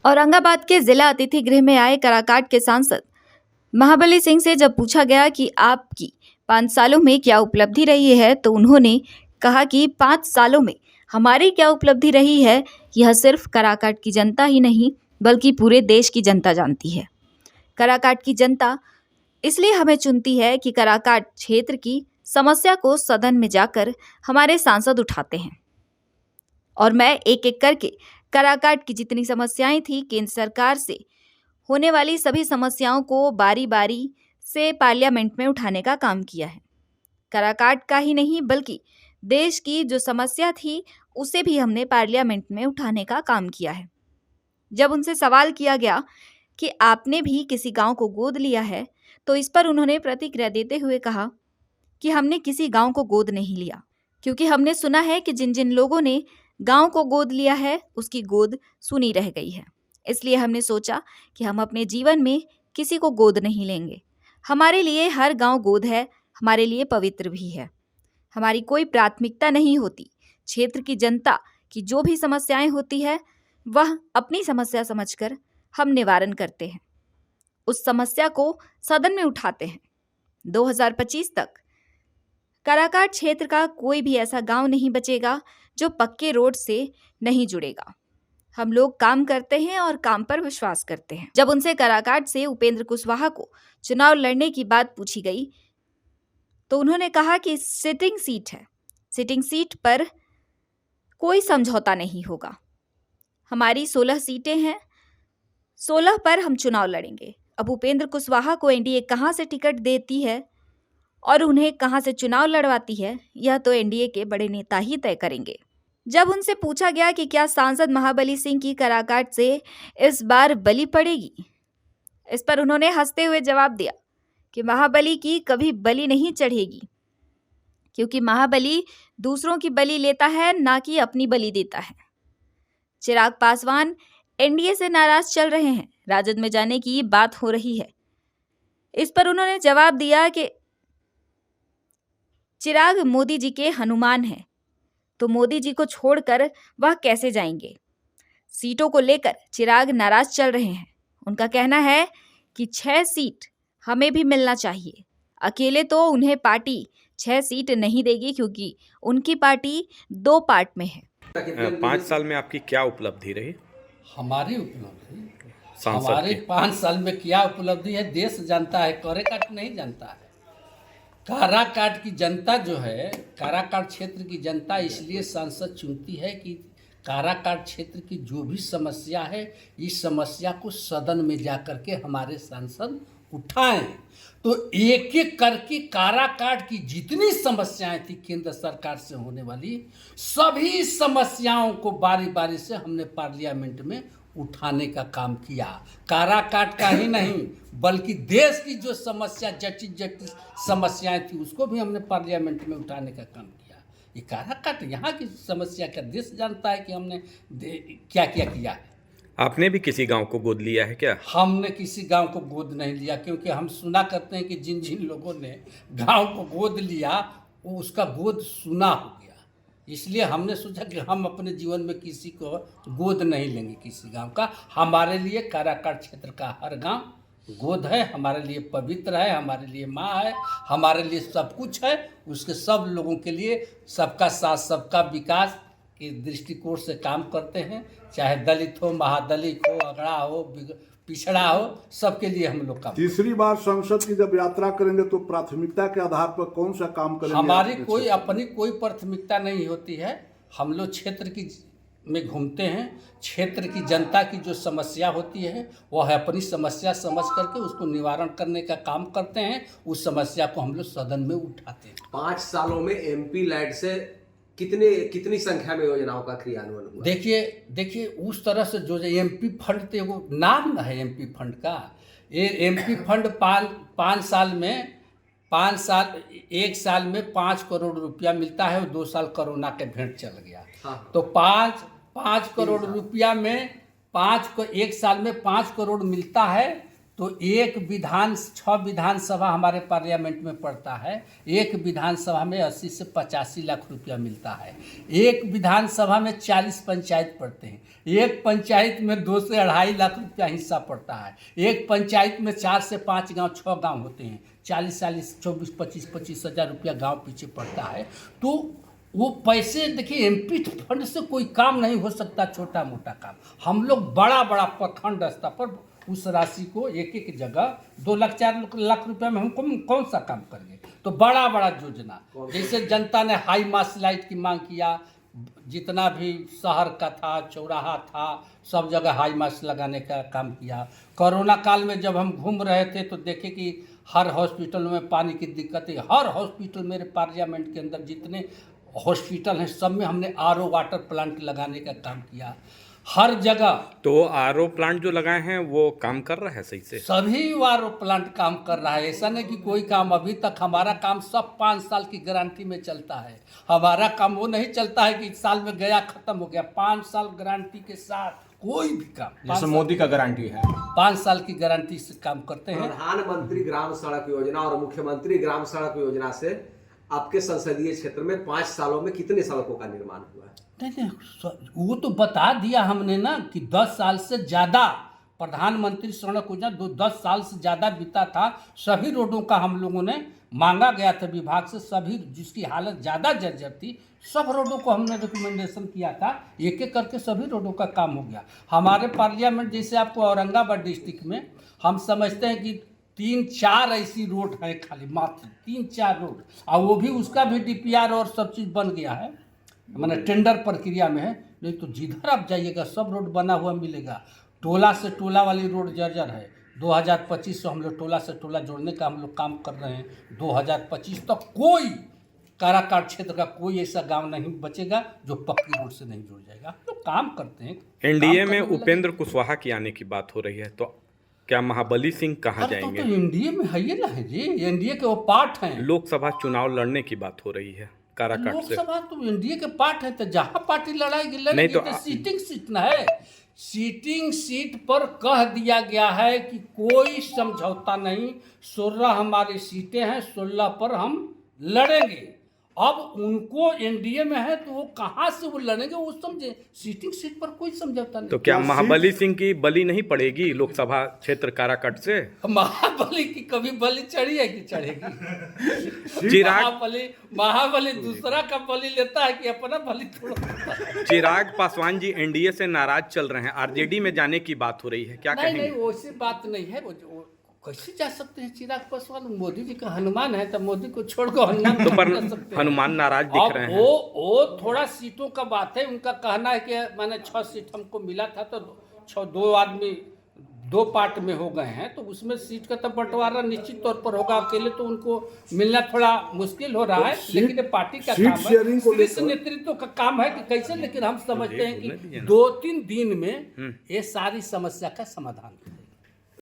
औरंगाबाद के जिला अतिथि गृह में आए काराकाट के सांसद महाबली सिंह से जब पूछा गया कि आपकी 5 सालों में क्या उपलब्धि रही है, तो उन्होंने कहा कि 5 सालों में हमारी क्या उपलब्धि रही है, यह सिर्फ काराकाट की जनता ही नहीं बल्कि पूरे देश की जनता जानती है। काराकाट की जनता इसलिए हमें चुनती है कि काराकाट क्षेत्र की समस्या को सदन में जाकर हमारे सांसद उठाते हैं और मैं एक एक करके काराकाट की जितनी समस्याएं थी, केंद्र सरकार से होने वाली सभी समस्याओं को बारी बारी से पार्लियामेंट में उठाने का काम किया है। काराकाट का ही नहीं बल्कि देश की जो समस्या थी उसे भी हमने पार्लियामेंट में उठाने का काम किया है। जब उनसे सवाल किया गया कि आपने भी किसी गांव को गोद लिया है, तो इस पर उन्होंने प्रतिक्रिया देते हुए कहा कि हमने किसी गांव को गोद नहीं लिया, क्योंकि हमने सुना है कि जिन जिन लोगों ने गांव को गोद लिया है उसकी गोद सुनी रह गई है। इसलिए हमने सोचा कि हम अपने जीवन में किसी को गोद नहीं लेंगे। हमारे लिए हर गांव गोद है, हमारे लिए पवित्र भी है। हमारी कोई प्राथमिकता नहीं होती। क्षेत्र की जनता की जो भी समस्याएं होती है वह अपनी समस्या समझकर हम निवारण करते हैं, उस समस्या को सदन में उठाते हैं। 2025 तक काराकाट क्षेत्र का कोई भी ऐसा गांव नहीं बचेगा जो पक्के रोड से नहीं जुड़ेगा। हम लोग काम करते हैं और काम पर विश्वास करते हैं। जब उनसे काराकाट से उपेंद्र कुशवाहा को चुनाव लड़ने की बात पूछी गई तो उन्होंने कहा कि सिटिंग सीट है, सिटिंग सीट पर कोई समझौता नहीं होगा। हमारी 16 सीटें हैं, 16 पर हम चुनाव लड़ेंगे। अब उपेंद्र कुशवाहा को एनडीए कहां से टिकट देती है और उन्हें कहां से चुनाव लड़वाती है, यह तो एनडीए के बड़े नेता ही तय करेंगे। जब उनसे पूछा गया कि क्या सांसद महाबली सिंह की काराकाट से इस बार बलि पड़ेगी, इस पर उन्होंने हंसते हुए जवाब दिया कि महाबली की कभी बलि नहीं चढ़ेगी, क्योंकि महाबली दूसरों की बलि लेता है, ना कि अपनी बलि देता है। चिराग पासवान एनडीए से नाराज चल रहे हैं, राजद में जाने की बात हो रही है। इस पर उन्होंने जवाब दिया कि चिराग मोदी जी के हनुमान हैं, तो मोदी जी को छोड़कर वह कैसे जाएंगे। सीटों को लेकर चिराग नाराज चल रहे हैं। उनका कहना है कि 6 सीट हमें भी मिलना चाहिए। अकेले तो उन्हें पार्टी 6 सीट नहीं देगी, क्योंकि उनकी पार्टी 2 पार्ट में है। 5 साल में आपकी क्या उपलब्धि रही? हमारी उपलब्धि, सांसद हमारे की 5 साल में क्या उपलब्धि है देश जानता है, काराकाट नहीं जानता है। काराकाट की जनता जो है, काराकाट क्षेत्र की जनता इसलिए सांसद चुनती है कि काराकाट क्षेत्र की जो भी समस्या है, इस समस्या को सदन में जाकर के हमारे सांसद उठाएं। तो एक एक करके काराकाट की जितनी समस्याएं थी केंद्र सरकार से होने वाली, सभी समस्याओं को बारी बारी से हमने पार्लियामेंट में उठाने का काम किया। काराकाट का ही नहीं बल्कि देश की जो समस्या, जटिल जटिल समस्याएं थी, उसको भी हमने पार्लियामेंट में उठाने का काम किया। ये काराकाट यहाँ की समस्या का देश जानता है कि हमने क्या क्या किया है। आपने भी किसी गांव को गोद लिया है क्या? हमने किसी गांव को गोद नहीं लिया, क्योंकि हम सुना करते हैं कि जिन जिन लोगों ने गांव को गोद लिया वो उसका गोद सुना हो गया। इसलिए हमने सोचा कि हम अपने जीवन में किसी को गोद नहीं लेंगे, किसी गांव का। हमारे लिए काराकाट क्षेत्र का हर गांव गोद है, हमारे लिए पवित्र है, हमारे लिए माँ है, हमारे लिए सब कुछ है। उसके सब लोगों के लिए सबका साथ सबका विकास के दृष्टिकोण से काम करते हैं। चाहे दलित हो, महादलित हो, अगड़ा हो, पिछड़ा हो, सबके लिए हम लोग काम। तीसरी बार संसद की जब यात्रा करेंगे तो प्राथमिकता के आधार पर कौन सा काम करेंगे? हमारी कोई अपनी कोई प्राथमिकता नहीं होती है। हम लोग क्षेत्र की में घूमते हैं, क्षेत्र की जनता की जो समस्या होती है वह है अपनी समस्या समझ करके उसको निवारण करने का काम करते हैं। उस समस्या को हम लोग सदन में उठाते हैं। 5 सालों में एमपी लैड से कितनी संख्या में योजनाओं का क्रियान्वयन हुआ? देखिए उस तरह से जो एमपी फंड थे, वो नाम है एमपी फंड का। ये एमपी फंड 5 साल में 1 साल में 5 करोड़ रुपया मिलता है। 2 साल कोरोना के भेंट चल गया। हाँ। तो 5 करोड़ रुपया में 1 साल में 5 करोड़ मिलता है। तो 6 विधानसभा हमारे पार्लियामेंट में पड़ता है। एक विधानसभा में 80 से 85 लाख रुपया मिलता है। एक विधानसभा में 40 पंचायत पड़ते हैं। एक पंचायत में 2 से 2.5 लाख रुपया हिस्सा पड़ता है। एक पंचायत में 4 से 5 गांव 6 गांव होते हैं। 40 24 हज़ार रुपया गांव पीछे पड़ता है। तो वो पैसे देखिए, एमपी फंड से कोई काम नहीं हो सकता, छोटा मोटा काम। हम लोग बड़ा बड़ा प्रखंड स्तर पर उस राशि को एक जगह 2 लाख 4 लाख रुपया में हम कौन सा काम करेंगे। तो बड़ा बड़ा योजना, जैसे जनता ने हाई मास लाइट की मांग किया, जितना भी शहर का था, चौराहा था, सब जगह हाई मास लगाने का काम किया। कोरोना काल में जब हम घूम रहे थे तो देखे कि हर हॉस्पिटल में पानी की दिक्कत है। हर हॉस्पिटल, मेरे पार्लियामेंट के अंदर जितने हॉस्पिटल हैं सब में हमने आरओ वाटर प्लांट लगाने का काम किया। हर जगह तो आरओ प्लांट जो लगाए हैं वो काम कर रहा है सही से? सभी आरओ प्लांट काम कर रहा है। ऐसा नहीं कि कोई काम, अभी तक हमारा काम सब 5 साल की गारंटी में चलता है। हमारा काम वो नहीं चलता है कि इस साल में गया खत्म हो गया। 5 साल गारंटी के साथ कोई भी काम, जैसे मोदी का गारंटी है, 5 साल की गारंटी से काम करते हैं। प्रधानमंत्री ग्राम सड़क योजना और मुख्यमंत्री ग्राम सड़क योजना से आपके संसदीय क्षेत्र में 5 सालों में कितने सड़कों का निर्माण हुआ है? नहीं, वो तो बता दिया हमने ना कि 10 साल से ज़्यादा प्रधानमंत्री सड़क योजना 10 साल से ज़्यादा बीता था। सभी रोडों का हम लोगों ने मांगा गया था विभाग से, सभी जिसकी हालत ज़्यादा जर्जर थी सब रोडों को हमने रिकमेंडेशन किया था। एक एक करके सभी रोडों का काम हो गया। हमारे पार्लियामेंट जैसे आपको औरंगाबाद डिस्ट्रिक्ट में हम समझते हैं कि 3-4 ऐसी रोड है, खाली मात्र 3-4 रोड, और वो भी उसका भी DPR और सब चीज़ बन गया है, माने टेंडर प्रक्रिया में है। नहीं तो जिधर आप जाइएगा सब रोड बना हुआ मिलेगा। टोला से टोला वाली रोड जर्जर है। 2025 से हम लोग टोला से टोला जोड़ने का हम लोग काम कर रहे हैं। 2025 तक कोई काराकाट क्षेत्र का कोई ऐसा गांव नहीं बचेगा जो पक्की रोड से नहीं जुड़ जाएगा। हम लोग काम करते हैं। एनडीए में उपेंद्र कुशवाहा की आने की बात हो रही है, तो क्या महाबली सिंह कहाँ जाएंगे? तो एनडीए में है ये ना है जी, एनडीए के वो पार्ट हैं। लोकसभा चुनाव लड़ने की बात हो रही है काराकाट से। लोकसभा तो एनडीए के पार्ट है, तो जहाँ पार्टी लड़ाएगी नहीं लड़ेगी। तो तो सीटिंग सीट ना है। सीटिंग सीट पर कह दिया गया है कि कोई समझौता नहीं। 16 हमारी सीटें हैं, 16 पर हम लड़ेंगे। अब उनको एनडीए में है तो वो कहाँ से वो लड़ेंगे, वो समझे। सीटिंग सीट पर कोई समझौता नहीं। तो क्या महाबली सिंह की बलि नहीं पड़ेगी लोकसभा क्षेत्र काराकाट से? महाबली की कभी बलि चढ़ी है कि चढ़ेगी? चिराग महाबली दूसरा का बलि लेता है कि अपना बलि थोड़ा। चिराग पासवान जी एनडीए से नाराज चल रहे हैं, आरजेडी में जाने की बात हो रही है, क्या कहेंगे? नहीं, वैसी बात नहीं है। वो कैसे जा सकते हैं चिराग पासवान? मोदी जी का हनुमान है, तो मोदी को छोड़ कर हनुमान तो पर जा सकते हैं। हनुमान नाराज दिख रहे हैं। वो थोड़ा सीटों का बात है। उनका कहना है कि मैंने 6 सीट हमको मिला था, तो 2 आदमी 2 पार्ट में हो गए हैं, तो उसमें सीट का तो बंटवारा निश्चित तौर पर होगा। अकेले तो उनको मिलना थोड़ा मुश्किल हो रहा है, लेकिन ये पार्टी का काम है, शीर्ष नेतृत्व का काम है कि कैसे। लेकिन हम समझते हैं कि 2-3 दिन में ये सारी समस्या का समाधान